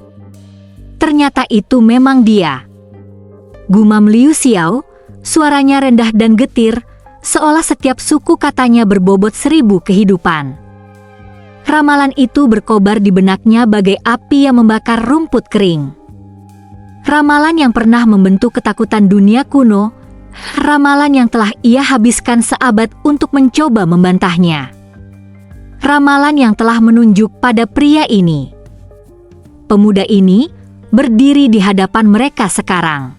Ternyata itu memang dia. Gumam Liu Xiao, suaranya rendah dan getir, seolah setiap suku katanya berbobot 1000 kehidupan. Ramalan itu berkobar di benaknya bagai api yang membakar rumput kering. Ramalan yang pernah membentuk ketakutan dunia kuno, ramalan yang telah ia habiskan seabad untuk mencoba membantahnya. Ramalan yang telah menunjuk pada pria ini. Pemuda ini berdiri di hadapan mereka sekarang.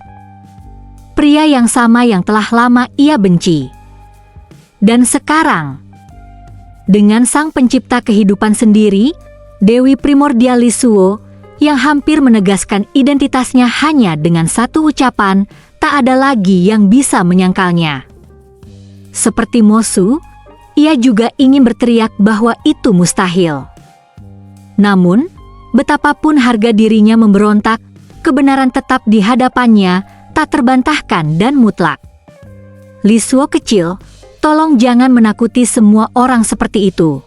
Pria yang sama yang telah lama ia benci. Dan sekarang, dengan sang pencipta kehidupan sendiri, Dewi Primordial Lisuo, yang hampir menegaskan identitasnya hanya dengan satu ucapan, tak ada lagi yang bisa menyangkalnya. Seperti Mosu, ia juga ingin berteriak bahwa itu mustahil. Namun, betapapun harga dirinya memberontak, kebenaran tetap di hadapannya, tak terbantahkan dan mutlak. Lisuo kecil, tolong jangan menakuti semua orang seperti itu.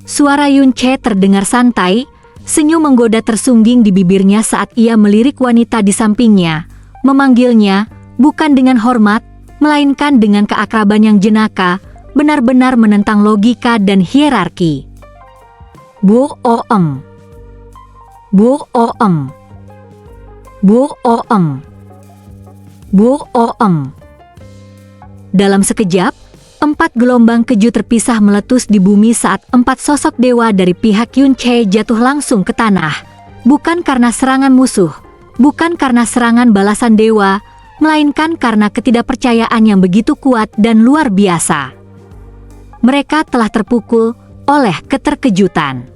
Suara Yun Che terdengar santai, senyum menggoda tersungging di bibirnya saat ia melirik wanita di sampingnya, memanggilnya, bukan dengan hormat, melainkan dengan keakraban yang jenaka, benar-benar menentang logika dan hierarki. Bo Oem. Bo Oem. Bo Oem. Bo Oem. Dalam sekejap, 4 gelombang keju terpisah meletus di bumi saat 4 sosok dewa dari pihak Yun Che jatuh langsung ke tanah, bukan karena serangan musuh, bukan karena serangan balasan dewa, melainkan karena ketidakpercayaan yang begitu kuat dan luar biasa. Mereka telah terpukul oleh keterkejutan.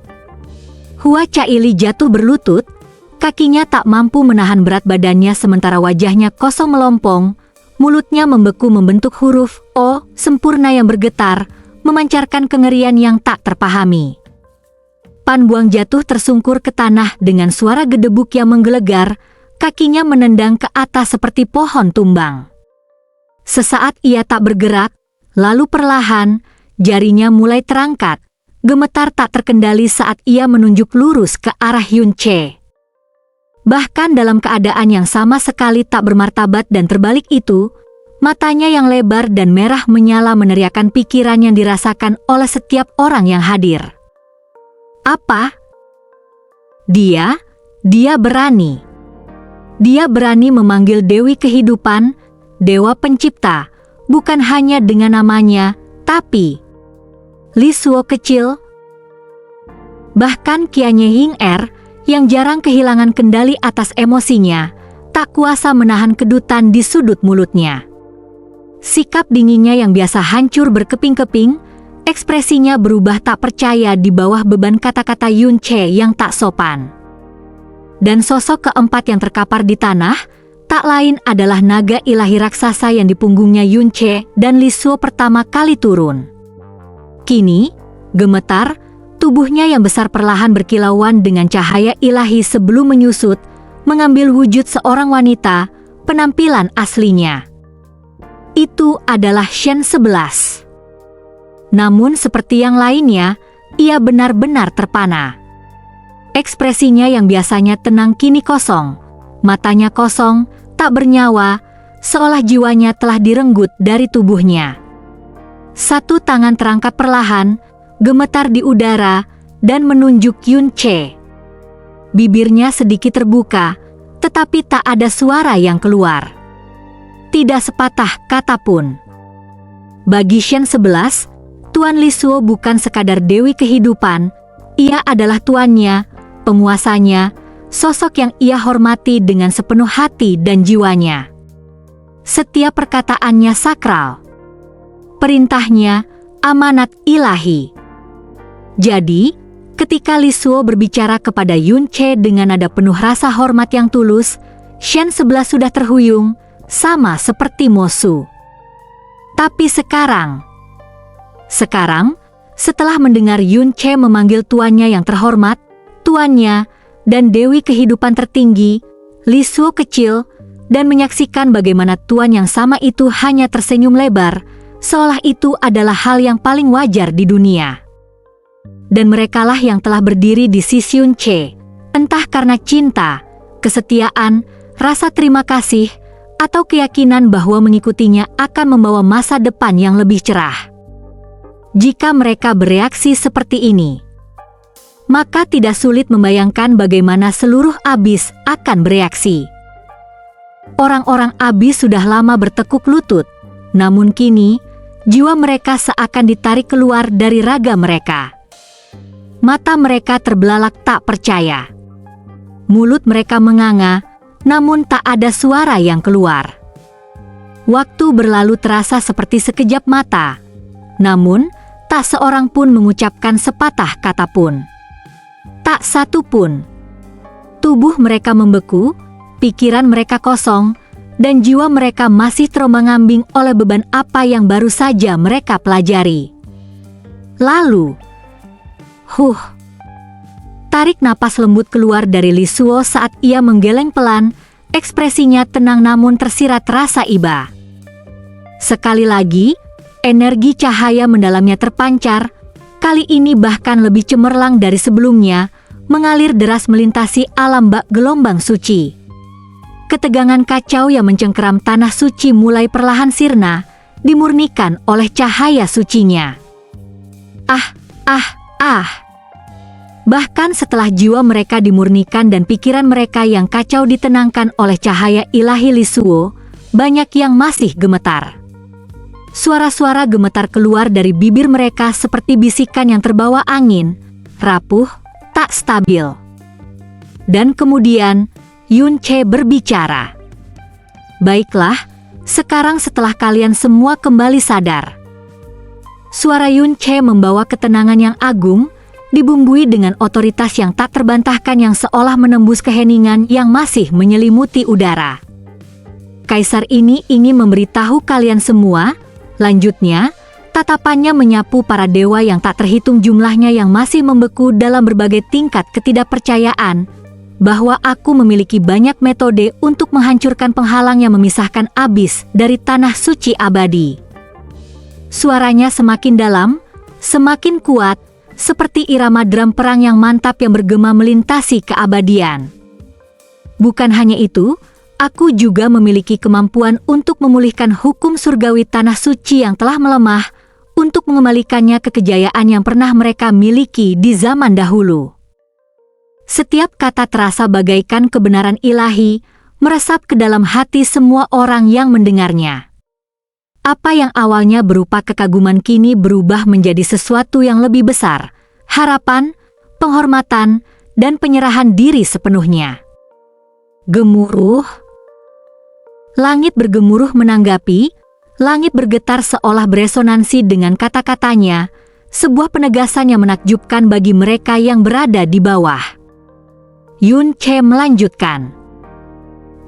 Hua Caili jatuh berlutut, kakinya tak mampu menahan berat badannya sementara wajahnya kosong melompong, mulutnya membeku membentuk huruf O sempurna yang bergetar, memancarkan kengerian yang tak terpahami. Pan Buang jatuh tersungkur ke tanah dengan suara gedebuk yang menggelegar, kakinya menendang ke atas seperti pohon tumbang. Sesaat ia tak bergerak, lalu perlahan, jarinya mulai terangkat, gemetar tak terkendali saat ia menunjuk lurus ke arah Yun Che. Bahkan dalam keadaan yang sama sekali tak bermartabat dan terbalik itu, matanya yang lebar dan merah menyala meneriakkan pikiran yang dirasakan oleh setiap orang yang hadir. Apa? Dia berani. Dia berani memanggil Dewi Kehidupan, Dewa Pencipta, bukan hanya dengan namanya, tapi Lisuo kecil. Bahkan Qianye Hing Er, yang jarang kehilangan kendali atas emosinya, tak kuasa menahan kedutan di sudut mulutnya. Sikap dinginnya yang biasa hancur berkeping-keping, ekspresinya berubah tak percaya di bawah beban kata-kata Yun Che yang tak sopan. Dan sosok keempat yang terkapar di tanah, tak lain adalah naga ilahi raksasa yang di punggungnya Yun Che dan Lisuo pertama kali turun. Kini, gemetar, tubuhnya yang besar perlahan berkilauan dengan cahaya ilahi sebelum menyusut, mengambil wujud seorang wanita, penampilan aslinya. Itu adalah Shen 11. Namun seperti yang lainnya, ia benar-benar terpana. Ekspresinya yang biasanya tenang kini kosong, matanya kosong, tak bernyawa, seolah jiwanya telah direnggut dari tubuhnya. Satu tangan terangkat perlahan, gemetar di udara, dan menunjuk Yun Che. Bibirnya sedikit terbuka, tetapi tak ada suara yang keluar. Tidak sepatah kata pun. Bagi Shen 11, Tuan Lisuo bukan sekadar Dewi Kehidupan, ia adalah tuannya, penguasanya, sosok yang ia hormati dengan sepenuh hati dan jiwanya. Setiap perkataannya sakral. perintahnya, amanat ilahi. Jadi, ketika Lisuo berbicara kepada Yun Che dengan nada penuh rasa hormat yang tulus, Shen sebelah sudah terhuyung, sama seperti Mosu. Tapi sekarang, setelah mendengar Yun Che memanggil tuannya yang terhormat, tuannya, dan Dewi kehidupan tertinggi, Lisuo kecil, dan menyaksikan bagaimana tuan yang sama itu hanya tersenyum lebar, seolah itu adalah hal yang paling wajar di dunia. Dan merekalah yang telah berdiri di sisi Yun Che, entah karena cinta, kesetiaan, rasa terima kasih, atau keyakinan bahwa mengikutinya akan membawa masa depan yang lebih cerah. Jika mereka bereaksi seperti ini, maka tidak sulit membayangkan bagaimana seluruh abis akan bereaksi. Orang-orang abis sudah lama bertekuk lutut, namun kini, jiwa mereka seakan ditarik keluar dari raga mereka. Mata mereka terbelalak tak percaya. Mulut mereka menganga, namun tak ada suara yang keluar. Waktu berlalu terasa seperti sekejap mata, namun tak seorang pun mengucapkan sepatah kata pun. Tak satu pun. Tubuh mereka membeku, pikiran mereka kosong, dan jiwa mereka masih terombang-ambing oleh beban apa yang baru saja mereka pelajari. Lalu, tarik napas lembut keluar dari Lisuo saat ia menggeleng pelan, ekspresinya tenang namun tersirat rasa iba. Sekali lagi, energi cahaya mendalamnya terpancar, kali ini bahkan lebih cemerlang dari sebelumnya, mengalir deras melintasi alam bak gelombang suci. Ketegangan kacau yang mencengkeram tanah suci mulai perlahan sirna, dimurnikan oleh cahaya sucinya. Bahkan setelah jiwa mereka dimurnikan dan pikiran mereka yang kacau ditenangkan oleh cahaya ilahi Lisuo, banyak yang masih gemetar. Suara-suara gemetar keluar dari bibir mereka seperti bisikan yang terbawa angin, rapuh, tak stabil. Dan kemudian, Yun Che berbicara. Baiklah, sekarang setelah kalian semua kembali sadar. Suara Yun Che membawa ketenangan yang agung, dibumbui dengan otoritas yang tak terbantahkan yang seolah menembus keheningan yang masih menyelimuti udara. Kaisar ini ingin memberitahu kalian semua, lanjutnya, tatapannya menyapu para dewa yang tak terhitung jumlahnya yang masih membeku dalam berbagai tingkat ketidakpercayaan, bahwa aku memiliki banyak metode untuk menghancurkan penghalang yang memisahkan abis dari tanah suci abadi. Suaranya semakin dalam, semakin kuat, seperti irama drum perang yang mantap yang bergema melintasi keabadian. Bukan hanya itu, aku juga memiliki kemampuan untuk memulihkan hukum surgawi tanah suci yang telah melemah, untuk mengembalikannya ke kejayaan yang pernah mereka miliki di zaman dahulu. Setiap kata terasa bagaikan kebenaran ilahi, meresap ke dalam hati semua orang yang mendengarnya. Apa yang awalnya berupa kekaguman kini berubah menjadi sesuatu yang lebih besar, harapan, penghormatan, dan penyerahan diri sepenuhnya. Gemuruh. Langit bergemuruh menanggapi, langit bergetar seolah beresonansi dengan kata-katanya, sebuah penegasan yang menakjubkan bagi mereka yang berada di bawah. Yun Che melanjutkan.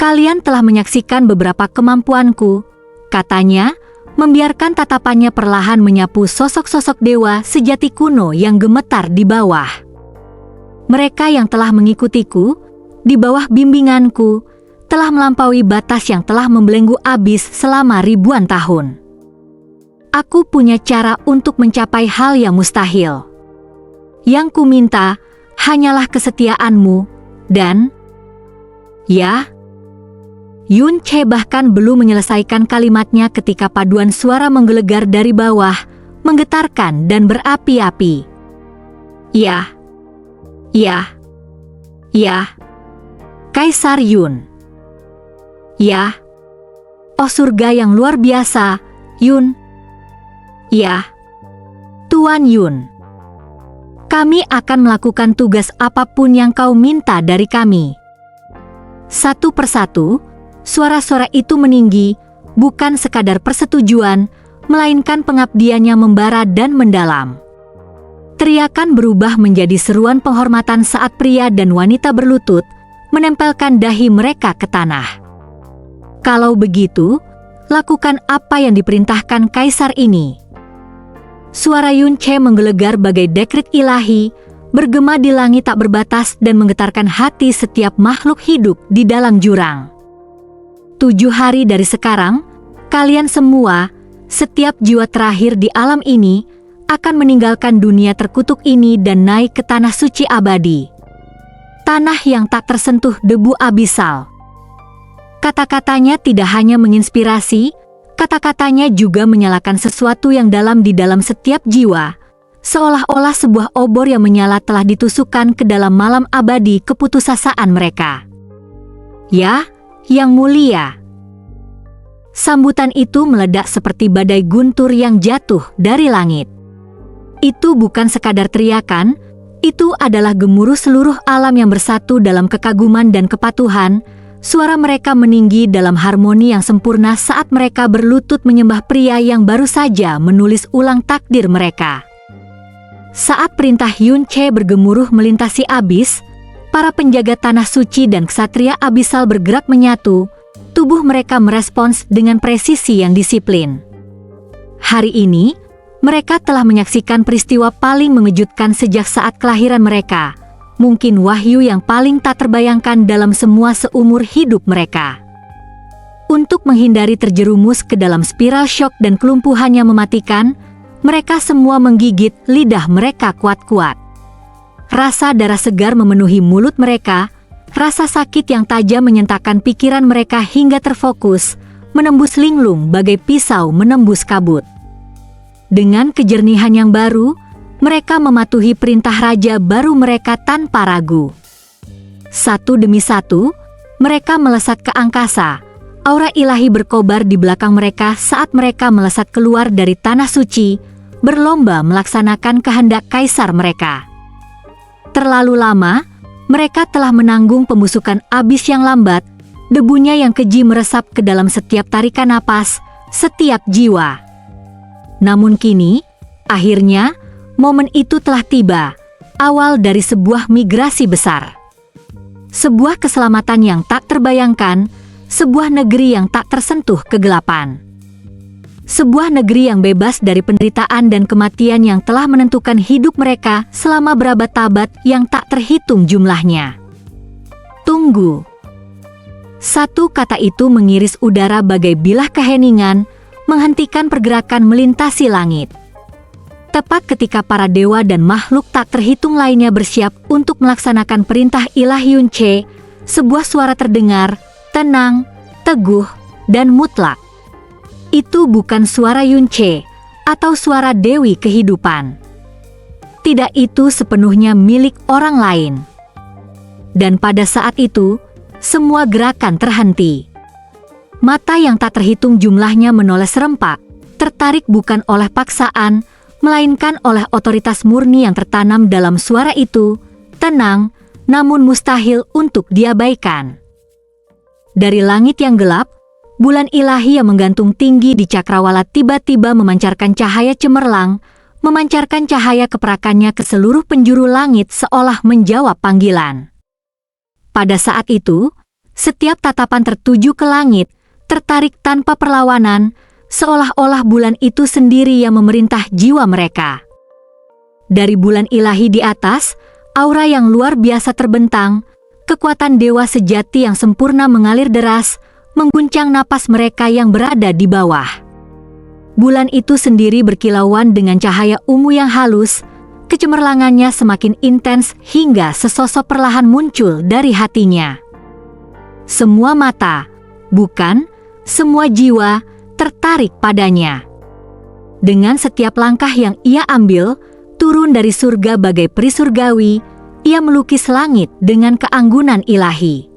Kalian telah menyaksikan beberapa kemampuanku, katanya, membiarkan tatapannya perlahan menyapu sosok-sosok dewa sejati kuno yang gemetar di bawah. Mereka yang telah mengikutiku, di bawah bimbinganku, telah melampaui batas yang telah membelenggu abis selama ribuan tahun. Aku punya cara untuk mencapai hal yang mustahil. Yang ku minta hanyalah kesetiaanmu, dan... Ya? Yun Che bahkan belum menyelesaikan kalimatnya ketika paduan suara menggelegar dari bawah, menggetarkan dan berapi-api. Ya. Kaisar Yun. Ya. Oh surga yang luar biasa, Yun. Ya. Tuan Yun. Kami akan melakukan tugas apapun yang kau minta dari kami. Satu persatu, suara-suara itu meninggi, bukan sekadar persetujuan, melainkan pengabdiannya membara dan mendalam. Teriakan berubah menjadi seruan penghormatan saat pria dan wanita berlutut, menempelkan dahi mereka ke tanah. Kalau begitu, lakukan apa yang diperintahkan kaisar ini. Suara Yun Che menggelegar bagai dekret ilahi, bergema di langit tak berbatas dan menggetarkan hati setiap makhluk hidup di dalam jurang. 7 hari dari sekarang, kalian semua, setiap jiwa terakhir di alam ini, akan meninggalkan dunia terkutuk ini dan naik ke tanah suci abadi. Tanah yang tak tersentuh debu abisal. Kata-katanya tidak hanya menginspirasi, kata-katanya juga menyalakan sesuatu yang dalam di dalam setiap jiwa, seolah-olah sebuah obor yang menyala telah ditusukkan ke dalam malam abadi keputusasaan mereka. Ya, yang mulia. Sambutan itu meledak seperti badai guntur yang jatuh dari langit. Itu bukan sekadar teriakan, itu adalah gemuruh seluruh alam yang bersatu dalam kekaguman dan kepatuhan. Suara mereka meninggi dalam harmoni yang sempurna saat mereka berlutut menyembah pria yang baru saja menulis ulang takdir mereka. Saat perintah Yun Che bergemuruh melintasi abis, para penjaga tanah suci dan ksatria abisal bergerak menyatu, tubuh mereka merespons dengan presisi yang disiplin. Hari ini, mereka telah menyaksikan peristiwa paling mengejutkan sejak saat kelahiran mereka, mungkin wahyu yang paling tak terbayangkan dalam semua seumur hidup mereka. Untuk menghindari terjerumus ke dalam spiral syok dan kelumpuhan yang mematikan, mereka semua menggigit lidah mereka kuat-kuat. Rasa darah segar memenuhi mulut mereka, rasa sakit yang tajam menyentakkan pikiran mereka hingga terfokus, menembus linglung bagai pisau menembus kabut. Dengan kejernihan yang baru, mereka mematuhi perintah raja baru mereka tanpa ragu. Satu demi satu, mereka melesat ke angkasa. Aura ilahi berkobar di belakang mereka saat mereka melesat keluar dari tanah suci, berlomba melaksanakan kehendak kaisar mereka. Terlalu lama, mereka telah menanggung pembusukan abis yang lambat, debunya yang keji meresap ke dalam setiap tarikan napas, setiap jiwa. Namun kini, akhirnya, momen itu telah tiba, awal dari sebuah migrasi besar. Sebuah keselamatan yang tak terbayangkan, sebuah negeri yang tak tersentuh kegelapan. Sebuah negeri yang bebas dari penderitaan dan kematian yang telah menentukan hidup mereka selama berabad-abad yang tak terhitung jumlahnya. Tunggu. Satu kata itu mengiris udara bagai bilah keheningan, menghentikan pergerakan melintasi langit. Tepat ketika para dewa dan makhluk tak terhitung lainnya bersiap untuk melaksanakan perintah ilahi Yun Che, sebuah suara terdengar, tenang, teguh, dan mutlak. Itu bukan suara Yun Che atau suara Dewi Kehidupan. Tidak, itu sepenuhnya milik orang lain. Dan pada saat itu, semua gerakan terhenti. Mata yang tak terhitung jumlahnya menoleh serempak, tertarik bukan oleh paksaan, melainkan oleh otoritas murni yang tertanam dalam suara itu, tenang, namun mustahil untuk diabaikan. Dari langit yang gelap, bulan ilahi yang menggantung tinggi di cakrawala tiba-tiba memancarkan cahaya cemerlang, memancarkan cahaya keperakannya ke seluruh penjuru langit seolah menjawab panggilan. Pada saat itu, setiap tatapan tertuju ke langit, tertarik tanpa perlawanan, seolah-olah bulan itu sendiri yang memerintah jiwa mereka. Dari bulan ilahi di atas, aura yang luar biasa terbentang, kekuatan dewa sejati yang sempurna mengalir deras, mengguncang napas mereka yang berada di bawah. Bulan itu sendiri berkilauan dengan cahaya ungu yang halus, kecemerlangannya semakin intens hingga sesosok perlahan muncul dari hatinya. Semua mata, bukan semua jiwa, tertarik padanya. Dengan setiap langkah yang ia ambil, turun dari surga bagai peri surgawi, ia melukis langit dengan keanggunan ilahi.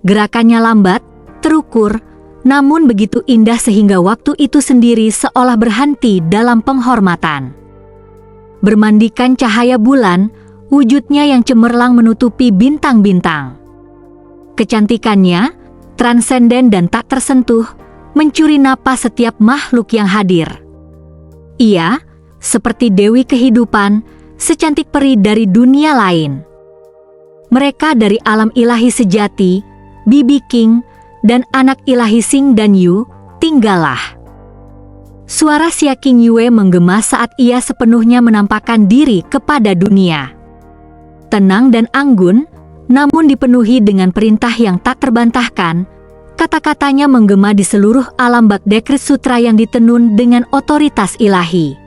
Gerakannya lambat, terukur, namun begitu indah sehingga waktu itu sendiri seolah berhenti dalam penghormatan. Bermandikan cahaya bulan, wujudnya yang cemerlang menutupi bintang-bintang. Kecantikannya, transenden dan tak tersentuh, mencuri napas setiap makhluk yang hadir. Ia, seperti dewi kehidupan, secantik peri dari dunia lain. Mereka dari alam ilahi sejati, Bibi King, dan anak ilahi Sing dan Yu, tinggallah. Suara Xia King Yue menggema saat ia sepenuhnya menampakkan diri kepada dunia. Tenang dan anggun, namun dipenuhi dengan perintah yang tak terbantahkan, kata-katanya menggema di seluruh alam Bak Dekrit Sutra yang ditenun dengan otoritas ilahi.